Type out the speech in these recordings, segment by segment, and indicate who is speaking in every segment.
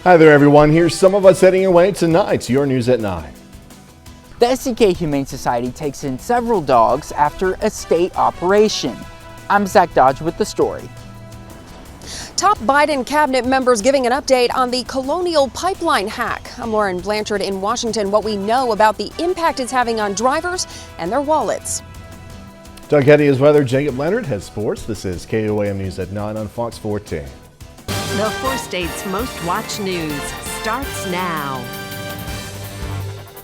Speaker 1: Hi there, everyone. Here's some of us heading away tonight. Your news at 9.
Speaker 2: The SEK Humane Society takes in several dogs after a state operation. I'm Zach Dodge with the story.
Speaker 3: Top Biden cabinet members giving an update on the Colonial Pipeline hack. I'm Lauren Blanchard in Washington. What we know about the impact it's having on drivers and their wallets.
Speaker 1: Doug Hetty is weather. Jacob Leonard has sports. This is KOAM News at 9 on Fox 14.
Speaker 4: The 4 states' most watched news starts now.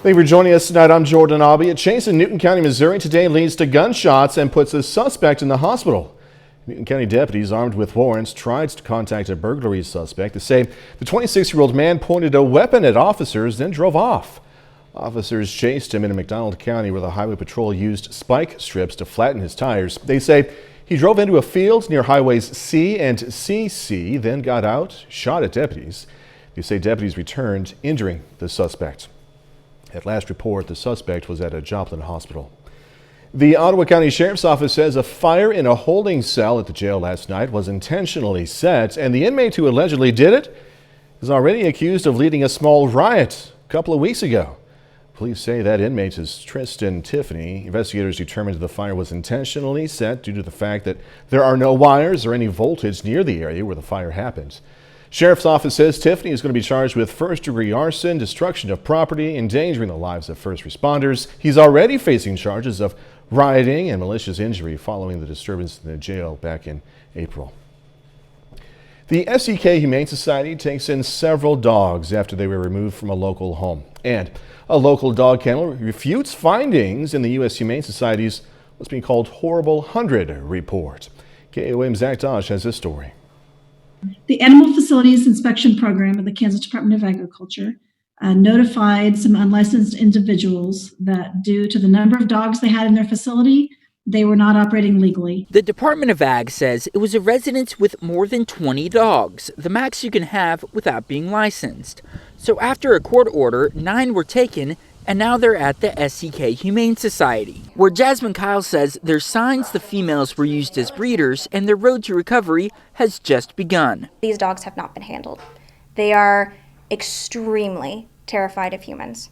Speaker 1: Thank you for joining us tonight. I'm Jordan Aubie. A chase in Newton County, Missouri today leads to gunshots and puts a suspect in the hospital. Newton County deputies armed with warrants tried to contact a burglary suspect. They say the 26-year-old man pointed a weapon at officers, then drove off. Officers chased him into McDonald County, where the highway patrol used spike strips to flatten his tires. They say he drove into a field near highways C and CC, then got out, shot at deputies. They say deputies returned, injuring the suspect. At last report, the suspect was at a Joplin hospital. The Ottawa County Sheriff's Office says a fire in a holding cell at the jail last night was intentionally set, and the inmate who allegedly did it is already accused of leading a small riot a couple of weeks ago. Police say that inmate is Tristan Tiffany. Investigators determined the fire was intentionally set due to the fact that there are no wires or any voltage near the area where the fire happened. Sheriff's Office says Tiffany is going to be charged with first-degree arson, destruction of property, endangering the lives of first responders. He's already facing charges of rioting and malicious injury following the disturbance in the jail back in April. The SEK Humane Society takes in several dogs after they were removed from a local home. And a local dog kennel refutes findings in the U.S. Humane Society's what's being called Horrible 100 report. KOAM's Zach Dodge has this story.
Speaker 5: The Animal Facilities Inspection Program of the Kansas Department of Agriculture notified some unlicensed individuals that due to the number of dogs they had in their facility, they were not operating legally.
Speaker 2: The Department of Ag says it was a residence with more than 20 dogs, the max you can have without being licensed. So after a court order, 9 were taken, and now they're at the SEK Humane Society, where Jasmine Kyle says there's signs the females were used as breeders and their road to recovery has just begun.
Speaker 6: These dogs have not been handled. They are extremely terrified of humans.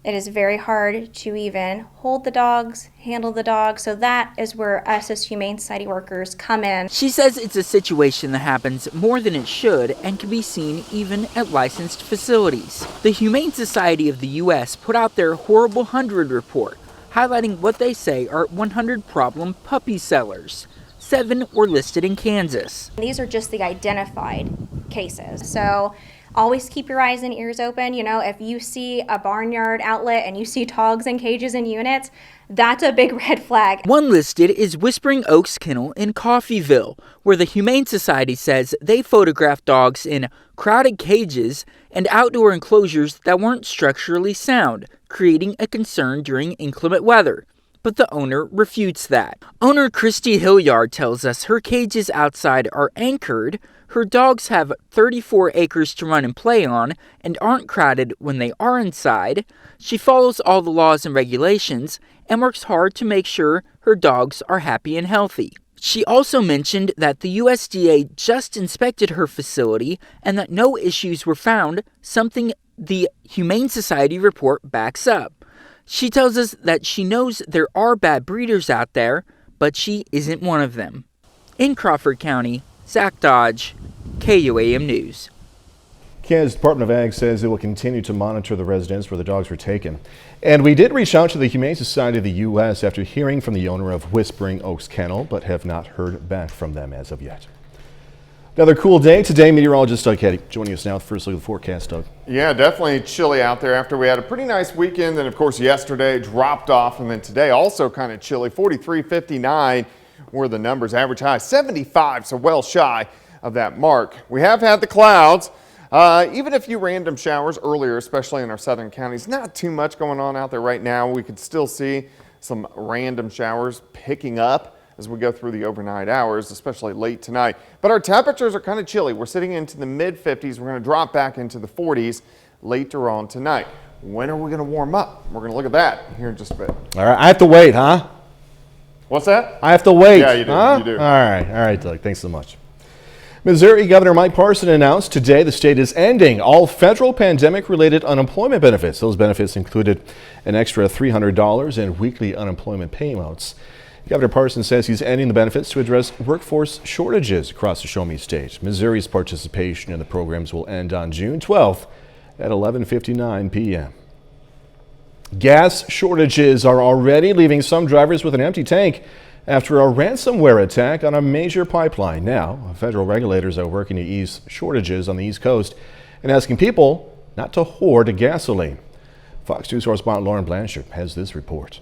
Speaker 6: It is very hard to even hold the dogs, handle the dogs, so that is where us as Humane Society workers come in.
Speaker 2: She says it's a situation that happens more than it should and can be seen even at licensed facilities. The Humane Society of the U.S. put out their Horrible 100 report, highlighting what they say are 100 problem puppy sellers. 7 were listed in Kansas.
Speaker 6: These are just the identified cases. So always keep your eyes and ears open. You know, if you see a barnyard outlet and you see dogs in cages and units, that's a big red flag.
Speaker 2: One listed is Whispering Oaks Kennel in Coffeyville, where the Humane Society says they photographed dogs in crowded cages and outdoor enclosures that weren't structurally sound, creating a concern during inclement weather. But the owner refutes that. Owner Christy Hilliard tells us her cages outside are anchored, her dogs have 34 acres to run and play on, and aren't crowded when they are inside. She follows all the laws and regulations and works hard to make sure her dogs are happy and healthy. She also mentioned that the USDA just inspected her facility and that no issues were found, something the Humane Society report backs up. She tells us that she knows there are bad breeders out there, but she isn't one of them. In Crawford County, Zach Dodge, KOAM News.
Speaker 1: Kansas Department of Ag says it will continue to monitor the residence where the dogs were taken. And we did reach out to the Humane Society of the U.S. after hearing from the owner of Whispering Oaks Kennel, but have not heard back from them as of yet. Another cool day today. Meteorologist Doug Hetty joining us now with the first look at the forecast, Doug.
Speaker 7: Yeah, definitely chilly out there after we had a pretty nice weekend. And of course, yesterday dropped off. And then today also kind of chilly. 43, 59 were the numbers. Average high 75, so well shy of that mark. We have had the clouds. Even a few random showers earlier, especially in our southern counties. Not too much going on out there right now. We could still see some random showers picking up as we go through the overnight hours, especially late tonight. But our temperatures are kind of chilly. We're sitting into the mid-50s. We're going to drop back into the 40s later on tonight. When are we going to warm up? We're going to look at that here in just a bit.
Speaker 1: All right, I have to wait, huh?
Speaker 7: What's that?
Speaker 1: I have to wait.
Speaker 7: Yeah, you do.
Speaker 1: Huh?
Speaker 7: You do.
Speaker 1: All right, Doug. Thanks so much. Missouri Governor Mike Parson announced today the state is ending all federal pandemic-related unemployment benefits. Those benefits included an extra $300 in weekly unemployment payouts. Governor Parson says he's ending the benefits to address workforce shortages across the Show-Me State. Missouri's participation in the programs will end on June 12th at 11:59 p.m. Gas shortages are already leaving some drivers with an empty tank after a ransomware attack on a major pipeline. Now, federal regulators are working to ease shortages on the East Coast and asking people not to hoard gasoline. Fox News correspondent Lauren Blanchard has this report.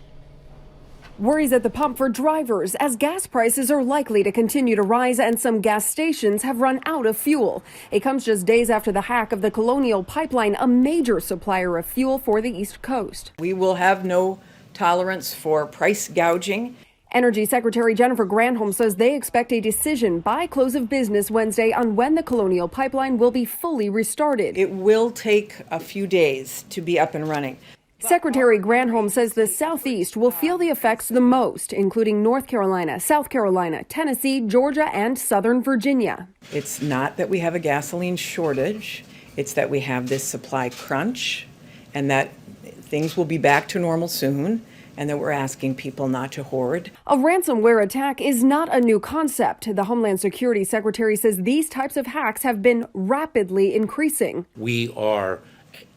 Speaker 8: Worries at the pump for drivers as gas prices are likely to continue to rise and some gas stations have run out of fuel. It comes just days after the hack of the Colonial Pipeline, a major supplier of fuel for the East Coast.
Speaker 9: We will have no tolerance for price gouging.
Speaker 8: Energy Secretary Jennifer Granholm says they expect a decision by close of business Wednesday on when the Colonial Pipeline will be fully restarted.
Speaker 9: It will take a few days to be up and running.
Speaker 8: Secretary Granholm says the Southeast will feel the effects the most, including North Carolina, South Carolina, Tennessee, Georgia, and Southern Virginia.
Speaker 9: It's not that we have a gasoline shortage, it's that we have this supply crunch and that things will be back to normal soon and that we're asking people not to hoard.
Speaker 8: A ransomware attack is not a new concept. The Homeland Security Secretary says these types of hacks have been rapidly increasing.
Speaker 10: We are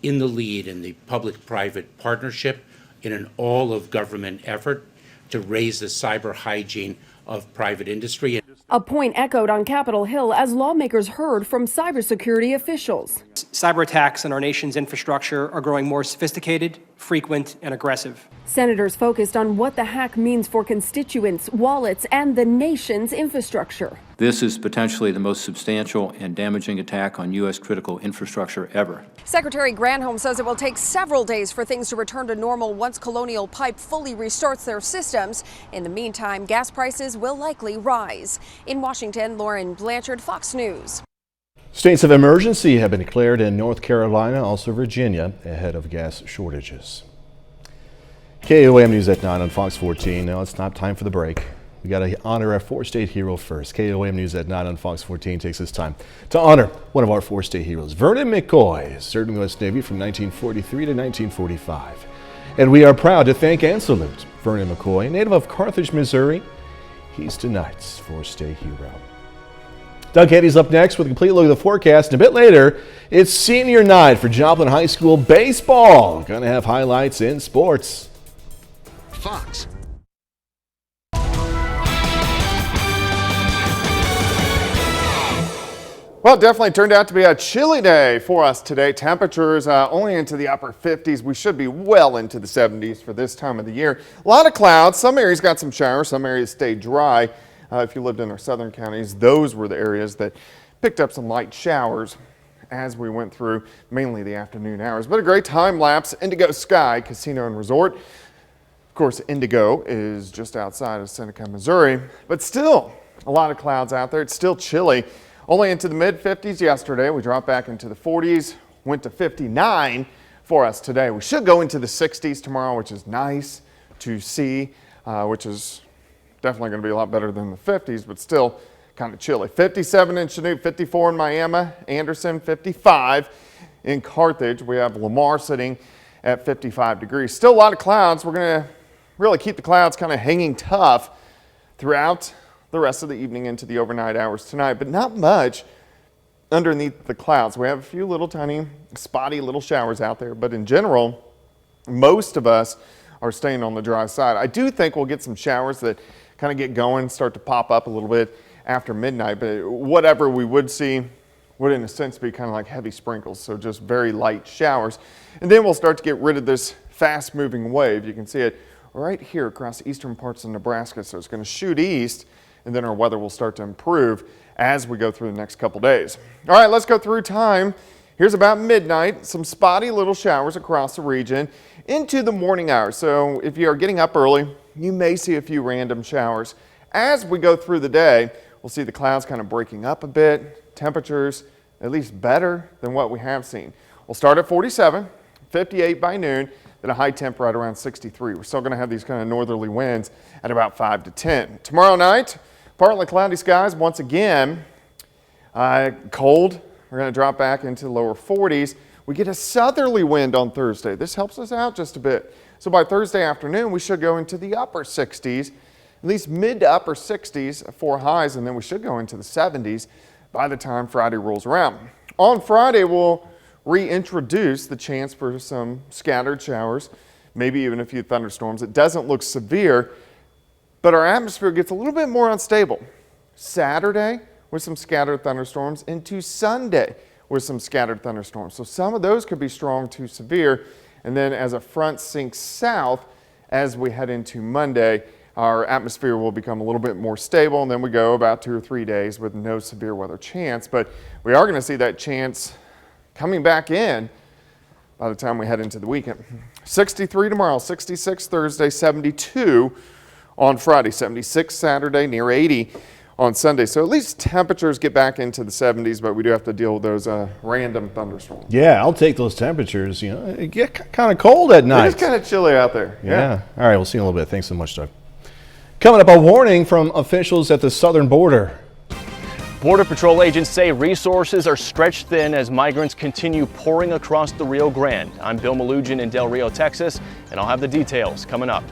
Speaker 10: in the lead in the public-private partnership in an all-of-government effort to raise the cyber hygiene of private industry.
Speaker 8: A point echoed on Capitol Hill as lawmakers heard from cybersecurity officials.
Speaker 11: Cyber attacks on our nation's infrastructure are growing more sophisticated, frequent, and aggressive.
Speaker 8: Senators focused on what the hack means for constituents, wallets, and the nation's infrastructure.
Speaker 12: This is potentially the most substantial and damaging attack on U.S. critical infrastructure ever.
Speaker 3: Secretary Granholm says it will take several days for things to return to normal once Colonial Pipe fully restarts their systems. In the meantime, gas prices will likely rise. In Washington, Lauren Blanchard, Fox News.
Speaker 1: States of emergency have been declared in North Carolina, also Virginia, ahead of gas shortages. KOAM News at 9 on Fox 14. Now it's not time for the break. We got to honor our four-state hero first. KOAM News at 9 on Fox 14 takes this time to honor one of our four-state heroes, Vernon McCoy, served in the U.S. Navy from 1943 to 1945. And we are proud to thank and salute Vernon McCoy, native of Carthage, Missouri. He's tonight's four-state hero. Doug Hattie's up next with a complete look at the forecast. And a bit later, it's senior night for Joplin High School baseball. Gonna have highlights in sports.
Speaker 13: Fox.
Speaker 7: Well, it definitely turned out to be a chilly day for us today. Temperatures only into the upper 50s. We should be well into the 70s for this time of the year. A lot of clouds. Some areas got some showers. Some areas stayed dry. If you lived in our southern counties, those were the areas that picked up some light showers as we went through mainly the afternoon hours. But a great time lapse. Indigo Sky Casino and Resort. Of course, Indigo is just outside of Seneca, Missouri, but still a lot of clouds out there. It's still chilly. Only into the mid-50s yesterday. We dropped back into the 40s, went to 59 for us today. We should go into the 60s tomorrow, which is nice to see, which is definitely going to be a lot better than the 50s, but still kind of chilly. 57 in Chanute, 54 in Miami, Anderson, 55 in Carthage. We have Lamar sitting at 55 degrees. Still a lot of clouds. We're going to really keep the clouds kind of hanging tough throughout the rest of the evening into the overnight hours tonight, but not much underneath the clouds. We have a few little tiny spotty little showers out there, but in general, most of us are staying on the dry side. I do think we'll get some showers that kind of get going, start to pop up a little bit after midnight, but whatever we would see would in a sense be kind of like heavy sprinkles, so just very light showers. And then we'll start to get rid of this fast moving wave. You can see it right here across eastern parts of Nebraska, so it's going to shoot east, and then our weather will start to improve as we go through the next couple days. All right, let's go through time. Here's about midnight, some spotty little showers across the region into the morning hours. So if you are getting up early, you may see a few random showers. As we go through the day, we'll see the clouds kind of breaking up a bit, temperatures at least better than what we have seen. We'll start at 47, 58 by noon, then a high temp right around 63. We're still going to have these kind of northerly winds at about 5 to 10. Tomorrow night, partly cloudy skies once again. Cold, we're going to drop back into the lower 40s. We get a southerly wind on Thursday. This helps us out just a bit. So by Thursday afternoon, we should go into the upper 60s, at least mid to upper 60s for highs, and then we should go into the 70s by the time Friday rolls around. On Friday, we'll reintroduce the chance for some scattered showers, maybe even a few thunderstorms. It doesn't look severe, but our atmosphere gets a little bit more unstable. Saturday with some scattered thunderstorms, into Sunday with some scattered thunderstorms. So some of those could be strong to severe. And then as a front sinks south, as we head into Monday, our atmosphere will become a little bit more stable, and then we go about 2 or 3 days with no severe weather chance. But we are going to see that chance coming back in by the time we head into the weekend. 63 tomorrow, 66 Thursday, 72 on Friday, 76 Saturday, near 80 on Sunday. So at least temperatures get back into the 70s, but we do have to deal with those random thunderstorms.
Speaker 1: Yeah, I'll take those temperatures. You know, it get kind of cold at night.
Speaker 7: It is kind of chilly out there.
Speaker 1: Yeah. All right, we'll see you in a little bit. Thanks so much, Doug. Coming up, a warning from officials at the southern border.
Speaker 14: Border Patrol agents say resources are stretched thin as migrants continue pouring across the Rio Grande. I'm Bill Malugin in Del Rio, Texas, and I'll have the details coming up.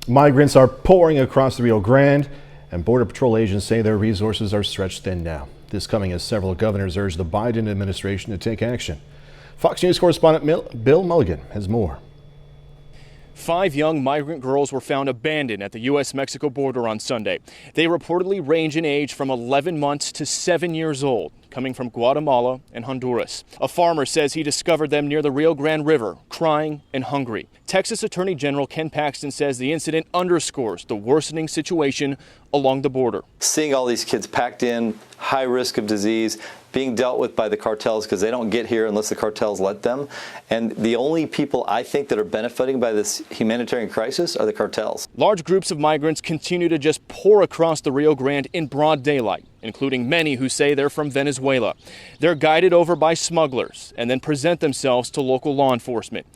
Speaker 1: Migrants are pouring across the Rio Grande, and Border Patrol agents say their resources are stretched thin now. This coming as several governors urge the Biden administration to take action. Fox News correspondent Bill Mulligan has more.
Speaker 14: 5 young migrant girls were found abandoned at the U.S.-Mexico border on Sunday. They reportedly range in age from 11 months to 7 years old, coming from Guatemala and Honduras. A farmer says he discovered them near the Rio Grande River, crying and hungry. Texas Attorney General Ken Paxton says the incident underscores the worsening situation along the border.
Speaker 15: Seeing all these kids packed in, high risk of disease, being dealt with by the cartels because they don't get here unless the cartels let them. And the only people I think that are benefiting by this humanitarian crisis are the cartels.
Speaker 14: Large groups of migrants continue to just pour across the Rio Grande in broad daylight, including many who say they're from Venezuela. They're guided over by smugglers and then present themselves to local law enforcement.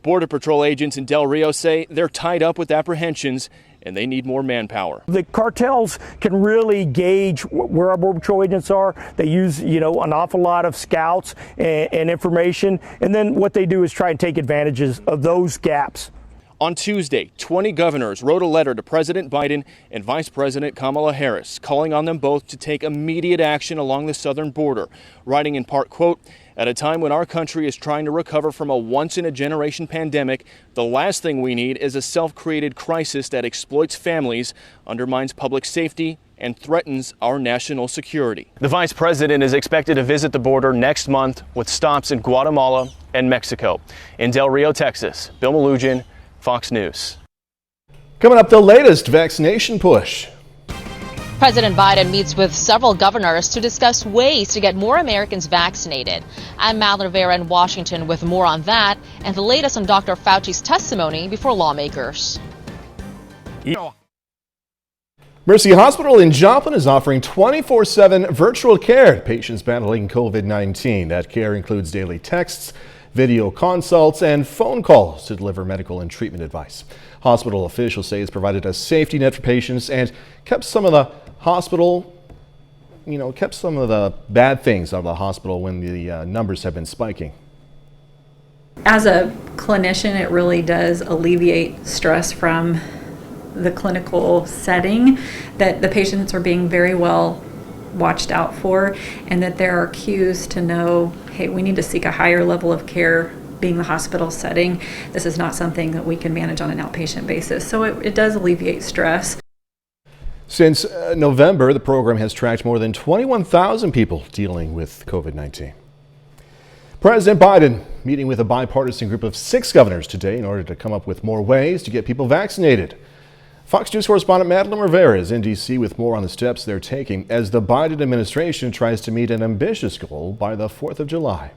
Speaker 14: Border Patrol agents in Del Rio say they're tied up with apprehensions and they need more manpower.
Speaker 16: The cartels can really gauge where our Border Patrol agents are. They use, an awful lot of scouts and information, and then what they do is try and take advantages of those gaps.
Speaker 14: On Tuesday, 20 governors wrote a letter to President Biden and Vice President Kamala Harris, calling on them both to take immediate action along the southern border, writing in part, quote, "At a time when our country is trying to recover from a once-in-a-generation pandemic, the last thing we need is a self-created crisis that exploits families, undermines public safety, and threatens our national security." The vice president is expected to visit the border next month with stops in Guatemala and Mexico. In Del Rio, Texas, Bill Malugin, Fox News.
Speaker 1: Coming up, the latest vaccination push.
Speaker 17: President Biden meets with several governors to discuss ways to get more Americans vaccinated. I'm Mal Rivera in Washington with more on that and the latest on Dr. Fauci's testimony before lawmakers.
Speaker 1: Mercy Hospital in Joplin is offering 24/7 virtual care to patients battling COVID-19. That care includes daily texts, video consults, and phone calls to deliver medical and treatment advice. Hospital officials say it's provided a safety net for patients and kept some of the bad things out of the hospital when the numbers have been spiking.
Speaker 18: As a clinician, it really does alleviate stress from the clinical setting, that the patients are being very well watched out for, and that there are cues to know, hey, we need to seek a higher level of care. Being the hospital setting, this is not something that we can manage on an outpatient basis. So it does alleviate stress.
Speaker 1: Since November, the program has tracked more than 21,000 people dealing with COVID-19. President Biden meeting with a bipartisan group of 6 governors today in order to come up with more ways to get people vaccinated. Fox News correspondent Madeline Rivera is in D.C. with more on the steps they're taking as the Biden administration tries to meet an ambitious goal by the 4th of July.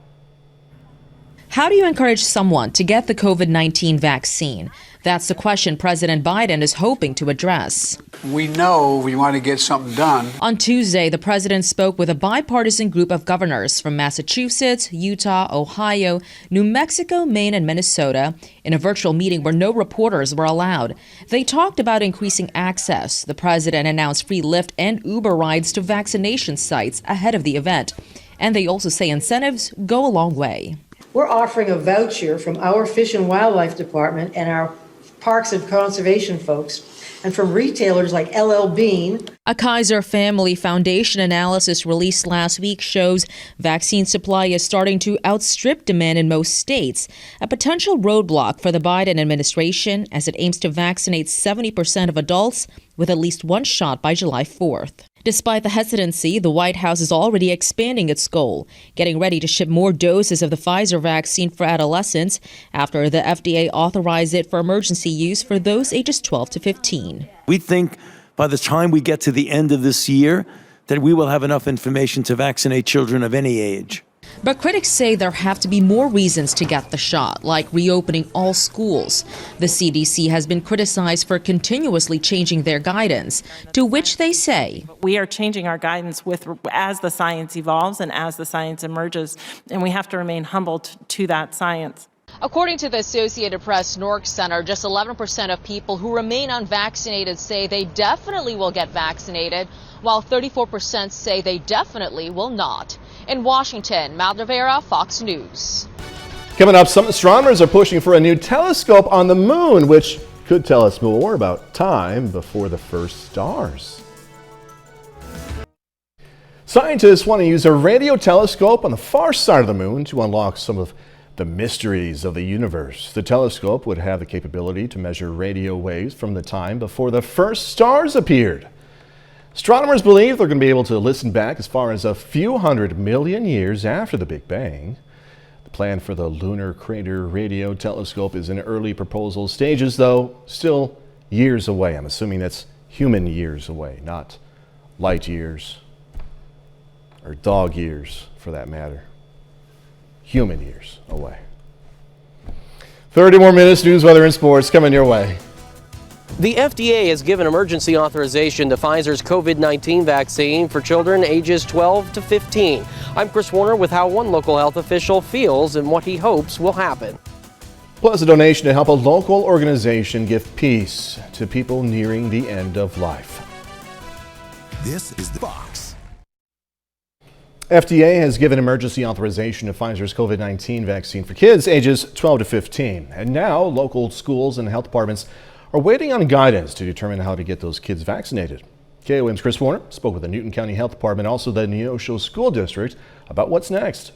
Speaker 19: How do you encourage someone to get the COVID-19 vaccine?
Speaker 17: That's the question President Biden is hoping to address.
Speaker 19: We know we want to get something done.
Speaker 17: On Tuesday, the president spoke with a bipartisan group of governors from Massachusetts, Utah, Ohio, New Mexico, Maine, and Minnesota in a virtual meeting where no reporters were allowed. They talked about increasing access. The president announced free Lyft and Uber rides to vaccination sites ahead of the event. And they also say incentives go a long way.
Speaker 20: We're offering a voucher from our Fish and Wildlife Department and our Parks and Conservation folks, and from retailers like LL Bean.
Speaker 17: A Kaiser Family Foundation analysis released last week shows vaccine supply is starting to outstrip demand in most states, a potential roadblock for the Biden administration as it aims to vaccinate 70% of adults with at least one shot by July 4th. Despite the hesitancy, the White House is already expanding its goal, getting ready to ship more doses of the Pfizer vaccine for adolescents after the FDA authorized it for emergency use for those ages 12 to 15.
Speaker 21: We think by the time we get to the end of this year that we will have enough information to vaccinate children of any age.
Speaker 17: But critics say there have to be more reasons to get the shot, like reopening all schools. The CDC has been criticized for continuously changing their guidance, to which they say,
Speaker 22: we are changing our guidance as the science evolves and as the science emerges, and we have to remain humble to that science.
Speaker 17: According to the Associated Press NORC Center, just 11% of people who remain unvaccinated say they definitely will get vaccinated, while 34% say they definitely will not. In Washington, Mal Rivera, Fox News.
Speaker 1: Coming up, some astronomers are pushing for a new telescope on the moon, which could tell us more about time before the first stars. Scientists want to use a radio telescope on the far side of the moon to unlock some of the mysteries of the universe. The telescope would have the capability to measure radio waves from the time before the first stars appeared. Astronomers believe they're going to be able to listen back as far as a few 100 million years after the Big Bang. The plan for the Lunar Crater Radio Telescope is in early proposal stages, though still years away. I'm assuming that's human years away, not light years or dog years for that matter. Human years away. 30 more minutes, news, weather, and sports coming your way.
Speaker 23: The FDA has given emergency authorization to Pfizer's COVID-19 vaccine for children ages 12 to 15. I'm Chris Warner with how one local health official feels and what he hopes will happen.
Speaker 1: Plus a donation to help a local organization give peace to people nearing the end of life.
Speaker 13: This is the Fox.
Speaker 1: FDA has given emergency authorization to Pfizer's COVID-19 vaccine for kids ages 12 to 15. And now local schools and health departments are waiting on guidance to determine how to get those kids vaccinated. KOM's Chris Warner spoke with the Newton County Health Department, also the Neosho School District, about what's next.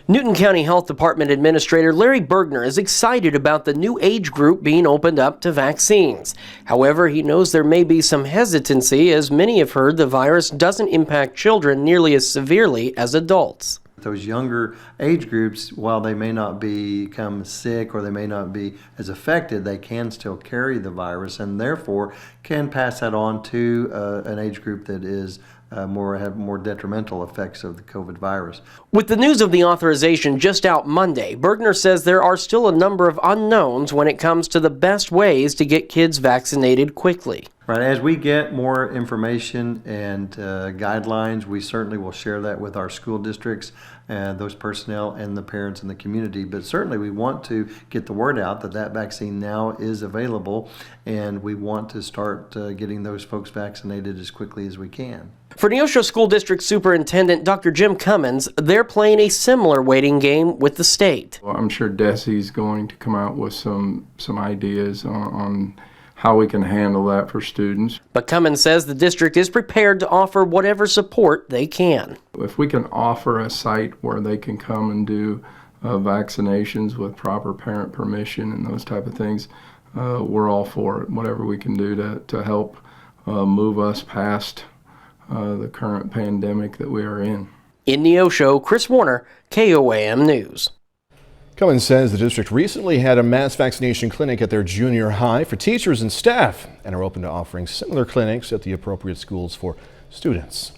Speaker 23: Newton County Health Department Administrator Larry Bergner is excited about the new age group being opened up to vaccines. However, he knows there may be some hesitancy, as many have heard the virus doesn't impact children nearly as severely as adults.
Speaker 24: Those younger age groups, while they may not become sick or they may not be as affected, they can still carry the virus and therefore can pass that on to an age group that is have more detrimental effects of the COVID virus.
Speaker 23: With the news of the authorization just out Monday, Bergner says there are still a number of unknowns when it comes to the best ways to get kids vaccinated quickly.
Speaker 24: Right, as we get more information and guidelines, we certainly will share that with our school districts and those personnel and the parents in the community. But certainly we want to get the word out that that vaccine now is available, and we want to start getting those folks vaccinated as quickly as we can.
Speaker 23: For Neosho School District Superintendent Dr. Jim Cummins, they're playing a similar waiting game with the state.
Speaker 25: Well, I'm sure DESE's going to come out with some ideas on how we can handle that for students.
Speaker 23: But Cummins says the district is prepared to offer whatever support they can.
Speaker 25: If we can offer a site where they can come and do vaccinations with proper parent permission and those type of things, we're all for it. Whatever we can do to help move us past the current pandemic that we are in.
Speaker 23: In Neosho, Chris Warner, KOAM News.
Speaker 1: Cummins says the district recently had a mass vaccination clinic at their junior high for teachers and staff and are open to offering similar clinics at the appropriate schools for students.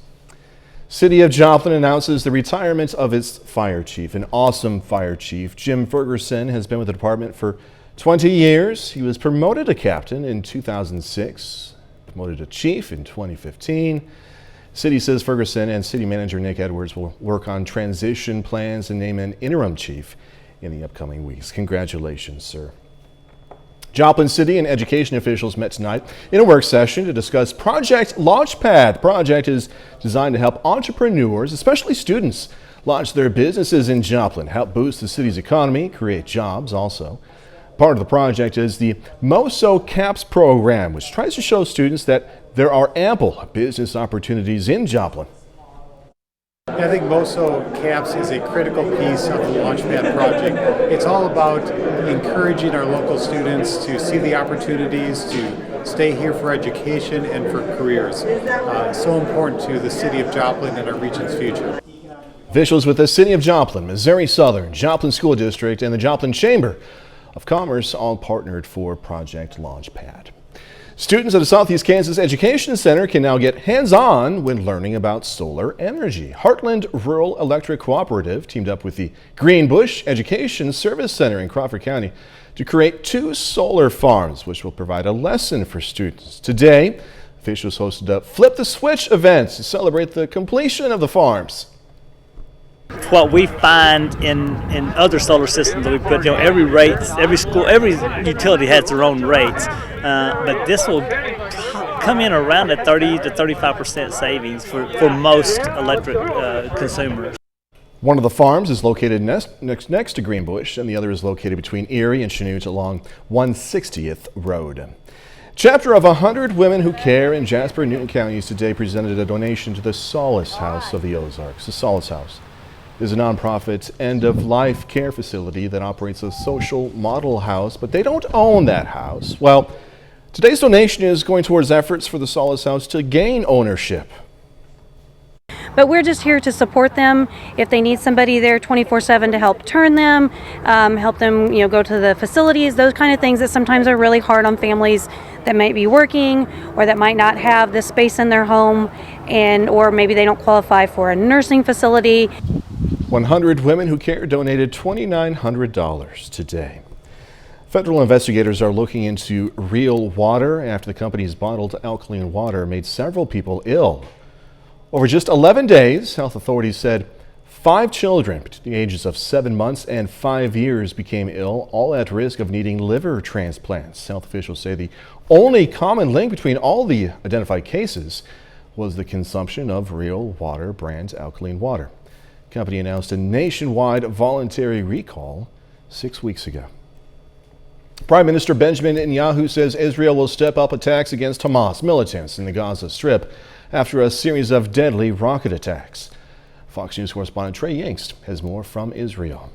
Speaker 1: City of Joplin announces the retirement of its fire chief. An awesome fire chief, Jim Ferguson, has been with the department for 20 years. He was promoted to captain in 2006, promoted to chief in 2015. City says Ferguson and city manager Nick Edwards will work on transition plans and name an interim chief in the upcoming weeks. Congratulations, sir. Joplin City and education officials met tonight in a work session to discuss Project Launchpad. The project is designed to help entrepreneurs, especially students, launch their businesses in Joplin, help boost the city's economy, create jobs also. Part of the project is the MOSO CAPS program, which tries to show students that there are ample business opportunities in Joplin.
Speaker 2: I think MOSO CAPS is a critical piece of the Launchpad project. It's all about encouraging our local students to see the opportunities, to stay here for education and for careers. So important to the city of Joplin and our region's future.
Speaker 1: Officials with the City of Joplin, Missouri Southern, Joplin School District, and the Joplin Chamber of Commerce all partnered for Project Launchpad. Students at the Southeast Kansas Education Center can now get hands-on when learning about solar energy. Heartland Rural Electric Cooperative teamed up with the Greenbush Education Service Center in Crawford County to create 2 solar farms, which will provide a lesson for students. Today, officials hosted a Flip the Switch event to celebrate the completion of the farms.
Speaker 4: What we find in other solar systems that we put, every school, every utility has their own rates, but this will come in around a 30 to 35% savings for most electric consumers.
Speaker 1: One of the farms is located next to Greenbush, and the other is located between Erie and Chanute along 160th Road. Chapter of 100 Women Who Care in Jasper and Newton counties today presented a donation to the Solace House of the Ozarks. The Solace House is a nonprofit end-of-life care facility that operates a social model house, but they don't own that house. Well, today's donation is going towards efforts for the Solace House to gain ownership.
Speaker 5: But we're just here to support them if they need somebody there 24/7 to help turn them, help them, go to the facilities, those kind of things that sometimes are really hard on families that might be working or that might not have the space in their home, or maybe they don't qualify for a nursing facility.
Speaker 1: 100 Women Who Care donated $2,900 today. Federal investigators are looking into Real Water after the company's bottled alkaline water made several people ill. Over just 11 days, health authorities said 5 children between the ages of 7 months and 5 years became ill, all at risk of needing liver transplants. Health officials say the only common link between all the identified cases was the consumption of Real Water brand alkaline water. The company announced a nationwide voluntary recall 6 weeks ago. Prime Minister Benjamin Netanyahu says Israel will step up attacks against Hamas militants in the Gaza Strip after a series of deadly rocket attacks. Fox News correspondent Trey Yingst has more from Israel.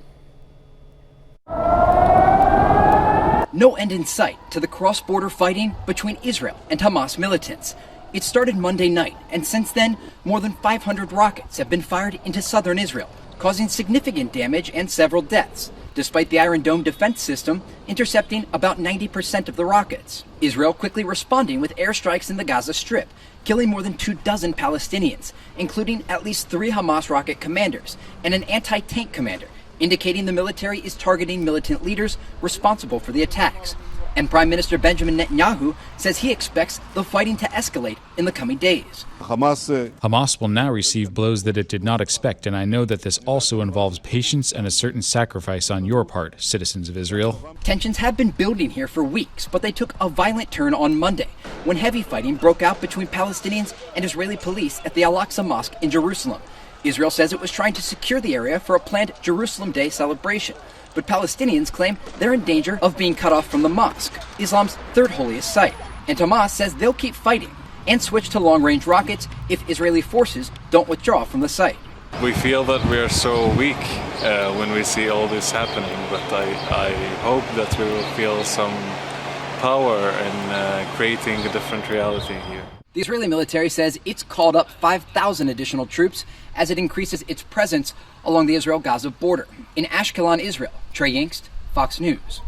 Speaker 6: No end in sight to the cross-border fighting between Israel and Hamas militants. It started Monday night, and since then, more than 500 rockets have been fired into southern Israel, causing significant damage and several deaths, despite the Iron Dome defense system intercepting about 90% of the rockets. Israel quickly responding with airstrikes in the Gaza Strip, killing more than 24 Palestinians, including at least 3 Hamas rocket commanders and an anti-tank commander, indicating the military is targeting militant leaders responsible for the attacks. And Prime Minister Benjamin Netanyahu says he expects the fighting to escalate in the coming days.
Speaker 9: Hamas will now receive blows that it did not expect, and I know that this also involves patience and a certain sacrifice on your part, citizens of Israel.
Speaker 6: Tensions have been building here for weeks, but they took a violent turn on Monday when heavy fighting broke out between Palestinians and Israeli police at the Al-Aqsa Mosque in Jerusalem. Israel says it was trying to secure the area for a planned Jerusalem Day celebration. But Palestinians claim they're in danger of being cut off from the mosque, Islam's third holiest site. And Hamas says they'll keep fighting and switch to long-range rockets if Israeli forces don't withdraw from the site.
Speaker 26: We feel that we are so weak when we see all this happening, but I hope that we will feel some power in creating a different reality here.
Speaker 6: The Israeli military says it's called up 5,000 additional troops as it increases its presence along the Israel-Gaza border. In Ashkelon, Israel, Trey Yingst, Fox News.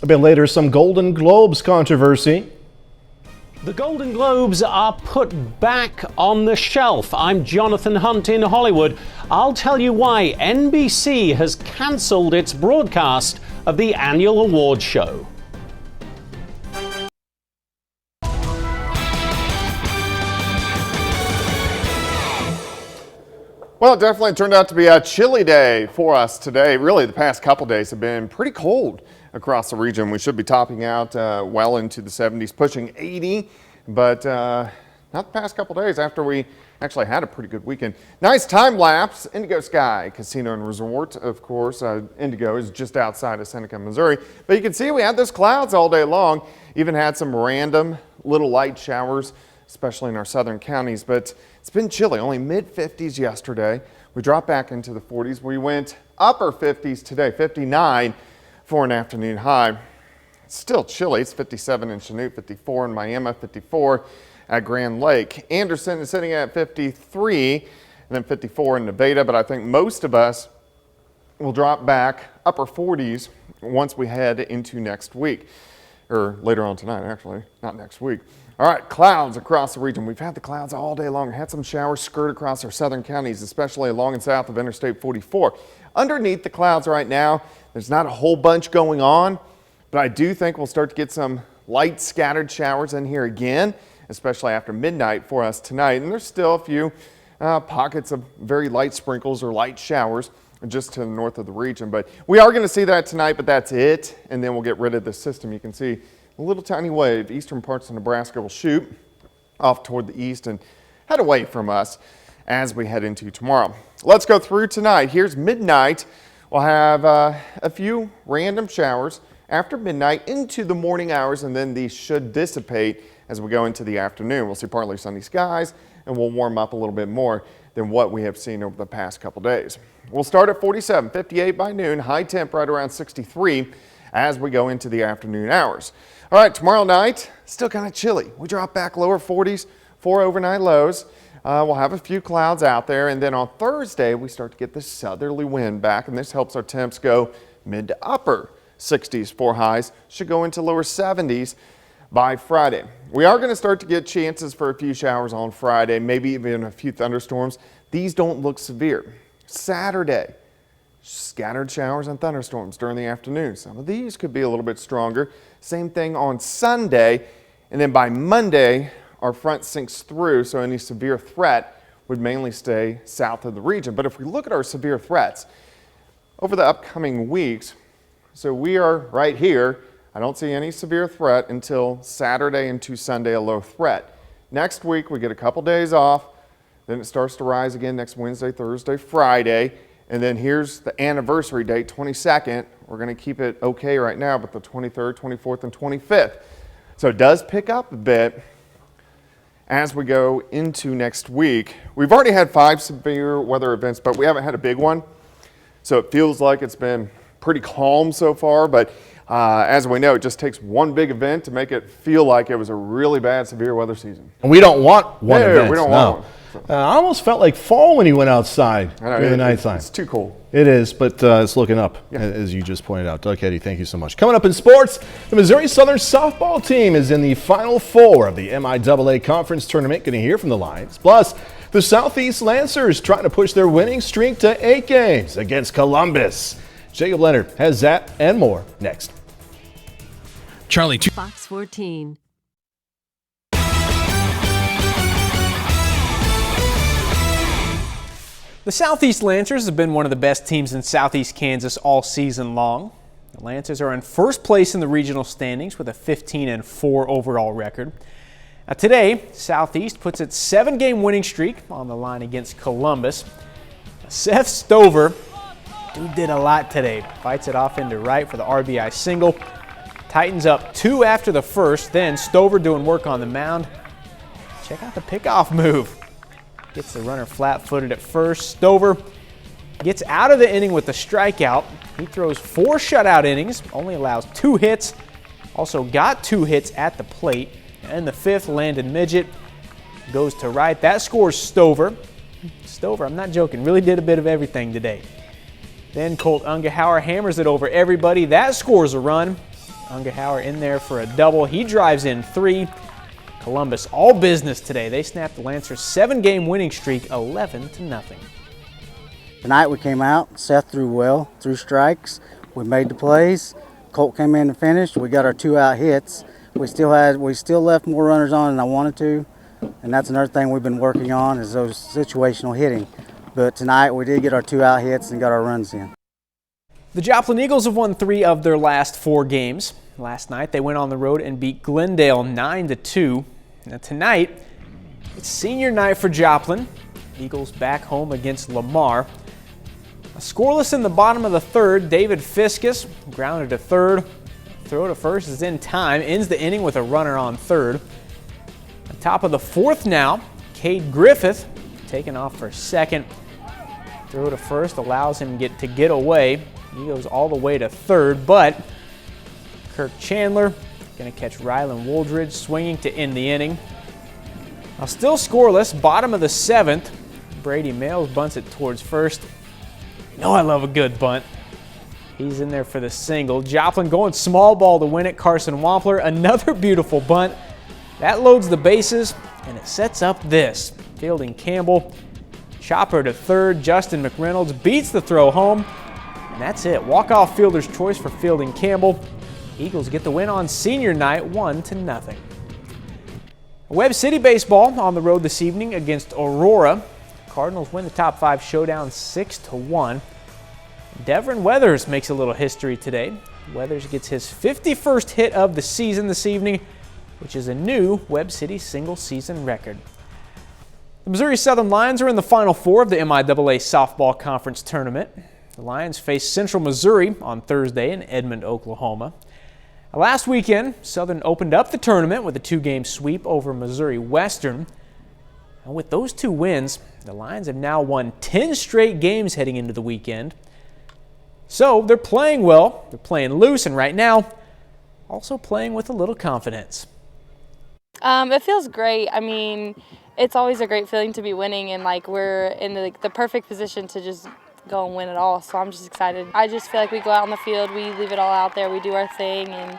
Speaker 1: A bit later, some Golden Globes controversy.
Speaker 3: The Golden Globes are put back on the shelf. I'm Jonathan Hunt in Hollywood. I'll tell you why NBC has cancelled its broadcast of the annual awards show.
Speaker 1: Well, it definitely turned out to be a chilly day for us today. Really, the past couple days have been pretty cold across the region. We should be topping out well into the 70s, pushing 80, but not the past couple days after we actually had a pretty good weekend. Nice time lapse, Indigo Sky Casino and Resort, of course. Indigo is just outside of Seneca, Missouri, but you can see we had those clouds all day long. Even had some random little light showers, especially in our southern counties, but it's been chilly, only mid-50s yesterday. We dropped back into the 40s. We went upper 50s today, 59 for an afternoon high. It's still chilly. It's 57 in Chanute, 54 in Miami, 54 at Grand Lake. Anderson is sitting at 53 and then 54 in Nevada, but I think most of us will drop back upper 40s once we head into next week, or later on tonight, actually, not next week. All right, clouds across the region. We've had the clouds all day long. Had some showers skirt across our southern counties, especially along and south of Interstate 44. Underneath the clouds right now, there's not a whole bunch going on, but I do think we'll start to get some light scattered showers in here again, especially after midnight for us tonight. And there's still a few pockets of very light sprinkles or light showers just to the north of the region. But we are going to see that tonight, but that's it. And then we'll get rid of the system. You can see a little tiny wave. Eastern parts of Nebraska will shoot off toward the east and head away from us as we head into tomorrow. Let's go through tonight. Here's midnight. We'll have a few random showers after midnight into the morning hours, and then these should dissipate as we go into the afternoon. We'll see partly sunny skies, and we'll warm up a little bit more than what we have seen over the past couple days. We'll start at 47, 58 by noon, high temp right around 63 as we go into the afternoon hours. All right, tomorrow night, still kind of chilly. We drop back lower 40s, 4 overnight lows. We'll have a few clouds out there, and then on Thursday, we start to get this southerly wind back, and this helps our temps go mid to upper 60s for highs. Should go into lower 70s by Friday. We are going to start to get chances for a few showers on Friday, maybe even a few thunderstorms. These don't look severe. Saturday, scattered showers and thunderstorms during the afternoon. Some of these could be a little bit stronger. Same thing on Sunday, and then by Monday, our front sinks through, so any severe threat would mainly stay south of the region. But if we look at our severe threats over the upcoming weeks, so we are right here. I don't see any severe threat until Saturday into Sunday, a low threat. Next week, we get a couple days off. Then it starts to rise again next Wednesday, Thursday, Friday. And then here's the anniversary date, 22nd. We're going to keep it okay right now, but the 23rd, 24th, and 25th. So it does pick up a bit as we go into next week. We've already had 5 severe weather events, but we haven't had a big one. So it feels like it's been pretty calm so far, but as we know, it just takes one big event to make it feel like it was a really bad severe weather season.
Speaker 7: And we don't want one event.
Speaker 1: We don't want one.
Speaker 7: I almost felt like fall when you went outside during the nighttime.
Speaker 1: It's too cold.
Speaker 7: It is, but it's looking up, as you just pointed out. Doug Heddy, thank you so much. Coming up in sports, the Missouri Southern softball team is in the Final Four of the MIAA Conference Tournament. Going to hear from the Lions. Plus, the Southeast Lancers trying to push their winning streak to 8 games against Columbus. Jacob Leonard has that and more next.
Speaker 8: Charlie,
Speaker 10: Fox 14.
Speaker 11: The Southeast Lancers have been one of the best teams in Southeast Kansas all season long. The Lancers are in first place in the regional standings with a 15-4 overall record. Now today, Southeast puts its 7-game winning streak on the line against Columbus. Seth Stover, dude did a lot today. Fights it off into right for the RBI single. Titans up 2 after the first, then Stover doing work on the mound. Check out the pickoff move. Gets the runner flat-footed at first. Stover gets out of the inning with the strikeout. He throws 4 shutout innings, only allows 2 hits. Also got 2 hits at the plate. And the 5th, Landon Midget, goes to right. That scores Stover. Stover, I'm not joking, really did a bit of everything today. Then Colt Ungehauer hammers it over everybody. That scores a run. Ungehauer in there for a double. He drives in 3. Columbus all business today. They snapped the Lancers' 7-game winning streak 11-0.
Speaker 10: Tonight we came out, Seth threw well, threw strikes, we made the plays, Colt came in and finished, we got our 2-out hits. We still left more runners on than I wanted to, and that's another thing we've been working on is those situational hitting. But tonight we did get our 2-out hits and got our runs in.
Speaker 11: The Joplin Eagles have won 3 of their last 4 games. Last night they went on the road and beat Glendale 9-2. Now tonight, it's senior night for Joplin. Eagles back home against Lamar. Scoreless in the bottom of the third, David Fiskus grounded to third. Throw to first is in time, ends the inning with a runner on third. On top of the fourth now, Cade Griffith taking off for second. Throw to first allows him to get away. He goes all the way to third, but Kirk Chandler going to catch Rylan Woldridge swinging to end the inning. Now still scoreless, bottom of the seventh. Brady Males bunts it towards first. You know I love a good bunt. He's in there for the single. Joplin going small ball to win it. Carson Wampler, another beautiful bunt. That loads the bases, and it sets up this. Fielding Campbell, chopper to third. Justin McReynolds beats the throw home, and that's it. Walk-off fielder's choice for Fielding Campbell. Eagles get the win on senior night, 1-0. Webb City baseball on the road this evening against Aurora. Cardinals win the top 5 showdown 6-1. Devin Weathers makes a little history today. Weathers gets his 51st hit of the season this evening, which is a new Webb City single-season record. The Missouri Southern Lions are in the Final Four of the MIAA Softball Conference Tournament. The Lions face Central Missouri on Thursday in Edmond, Oklahoma. Last weekend, Southern opened up the tournament with a 2-game sweep over Missouri Western. And with those 2 wins, the Lions have now won 10 straight games heading into the weekend. So they're playing well, they're playing loose, and right now, also playing with a little confidence.
Speaker 12: It feels great. I mean, it's always a great feeling to be winning, and we're in the perfect position to just go and win it all. So I'm just excited. I just feel like we go out on the field, we leave it all out there, we do our thing, and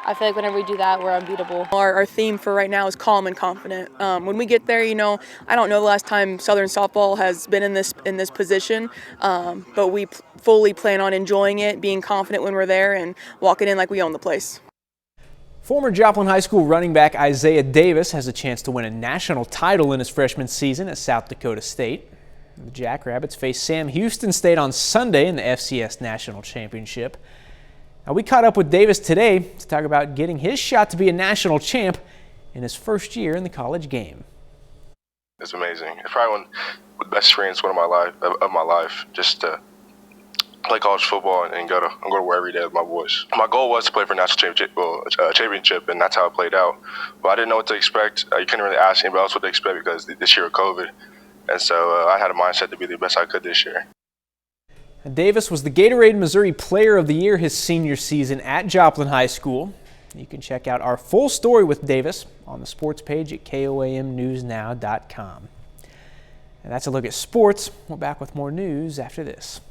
Speaker 12: I feel like whenever we do that, we're unbeatable.
Speaker 14: Our theme for right now is calm and confident. When we get there, I don't know the last time Southern softball has been in this position, but we fully plan on enjoying it, being confident when we're there, and walking in like we own the place.
Speaker 11: Former Joplin High School running back Isaiah Davis has a chance to win a national title in his freshman season at South Dakota State. The Jackrabbits face Sam Houston State on Sunday in the FCS National Championship. Now, we caught up with Davis today to talk about getting his shot to be a national champ in his first year in the college game.
Speaker 15: It's amazing. It's probably one of the best experiences of my life, just to play college football and go to war every day with my boys. My goal was to play for a national championship, and that's how it played out. But I didn't know what to expect. You couldn't really ask anybody else what to expect because this year of COVID. And so I had a mindset to be the best I could this year.
Speaker 11: Davis was the Gatorade Missouri Player of the Year his senior season at Joplin High School. You can check out our full story with Davis on the sports page at KOAMNewsNow.com. And that's a look at sports. We're back with more news after this.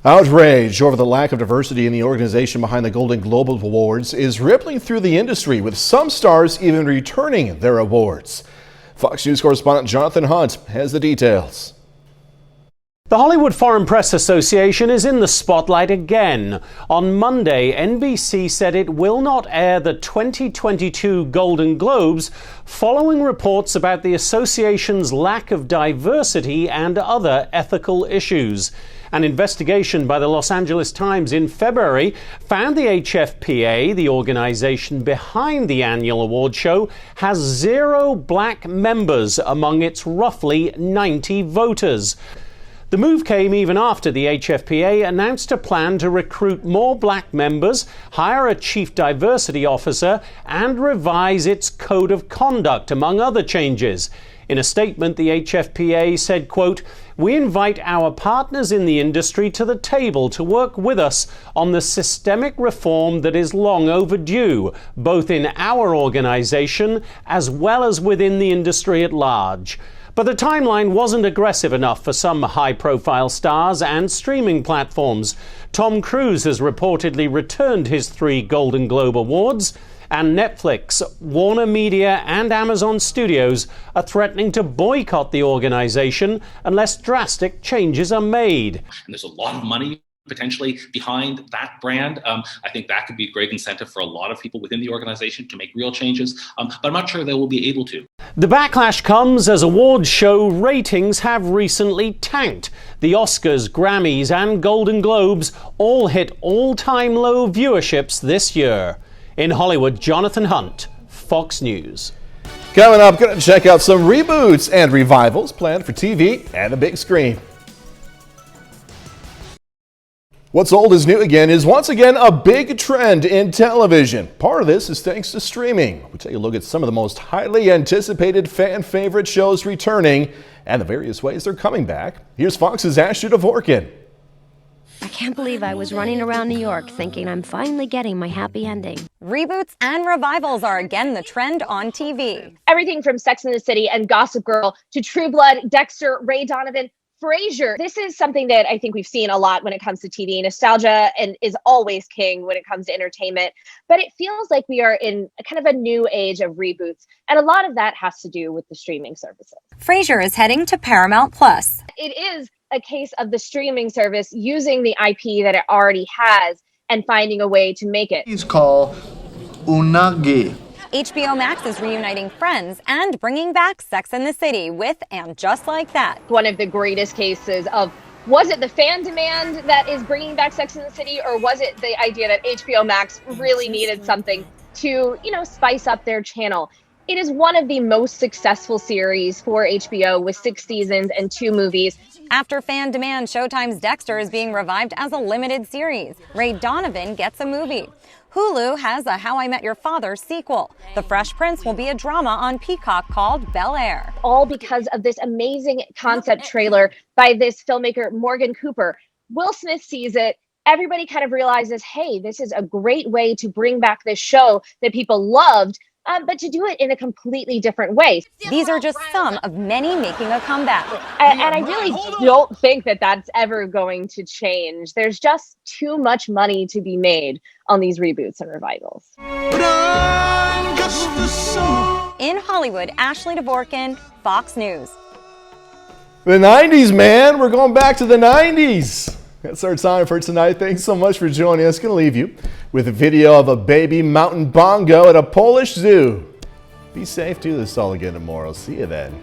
Speaker 1: Outrage over the lack of diversity in the organization behind the Golden Globe Awards is rippling through the industry, with some stars even returning their awards. Fox News correspondent Jonathan Hunt has the details.
Speaker 3: The Hollywood Foreign Press Association is in the spotlight again. On Monday, NBC said it will not air the 2022 Golden Globes following reports about the association's lack of diversity and other ethical issues. An investigation by the Los Angeles Times in February found the HFPA, the organization behind the annual award show, has 0 black members among its roughly 90 voters. The move came even after the HFPA announced a plan to recruit more black members, hire a chief diversity officer, and revise its code of conduct, among other changes. In a statement, the HFPA said, quote, "We invite our partners in the industry to the table to work with us on the systemic reform that is long overdue, both in our organization as well as within the industry at large." But the timeline wasn't aggressive enough for some high-profile stars and streaming platforms. Tom Cruise has reportedly returned his 3 Golden Globe Awards, and Netflix, Warner Media, and Amazon Studios are threatening to boycott the organization unless drastic changes are made.
Speaker 16: And there's a lot of money potentially behind that brand. I think that could be a great incentive for a lot of people within the organization to make real changes, but I'm not sure they will be able to.
Speaker 3: The backlash comes as awards show ratings have recently tanked. The Oscars, Grammys, and Golden Globes all hit all-time low viewerships this year. In Hollywood, Jonathan Hunt, Fox News.
Speaker 1: Coming up, going to check out some reboots and revivals planned for TV and the big screen. What's old is new again is once again a big trend in television. Part of this is thanks to streaming. We'll take a look at some of the most highly anticipated fan favorite shows returning and the various ways they're coming back. Here's Fox's Ashley Dvorkin.
Speaker 18: I can't believe I was running around New York thinking I'm finally getting my happy ending.
Speaker 19: Reboots and revivals are again the trend on TV.
Speaker 20: Everything from Sex and the City and Gossip Girl to True Blood, Dexter, Ray Donovan, Frasier. This is something that I think we've seen a lot when it comes to TV. Nostalgia and is always king when it comes to entertainment, but it feels like we are in a kind of a new age of reboots, and a lot of that has to do with the streaming services.
Speaker 19: Frasier is heading to Paramount Plus.
Speaker 20: It is a case of the streaming service using the IP that it already has and finding a way to make it.
Speaker 21: It's called Unagi.
Speaker 19: HBO Max is reuniting Friends and bringing back Sex and the City with And Just Like That.
Speaker 20: One of the greatest cases of, was it the fan demand that is bringing back Sex and the City, or was it the idea that HBO Max really needed something to, spice up their channel? It is one of the most successful series for HBO with 6 seasons and 2 movies.
Speaker 19: After fan demand, Showtime's Dexter is being revived as a limited series. Ray Donovan gets a movie. Hulu has a How I Met Your Father sequel. The Fresh Prince will be a drama on Peacock called Bel Air.
Speaker 20: All because of this amazing concept trailer by this filmmaker, Morgan Cooper. Will Smith sees it. Everybody kind of realizes, hey, this is a great way to bring back this show that people loved, but to do it in a completely different way.
Speaker 19: These are just some of many making a comeback.
Speaker 20: And I really don't think that that's ever going to change. There's just too much money to be made on these reboots and revivals.
Speaker 19: In Hollywood, Ashley Dvorkin, Fox News.
Speaker 1: The 90s, man. We're going back to the 90s. That's our time for tonight. Thanks so much for joining us. Going to leave you with a video of a baby mountain bongo at a Polish zoo. Be safe. Do this all again tomorrow. See you then.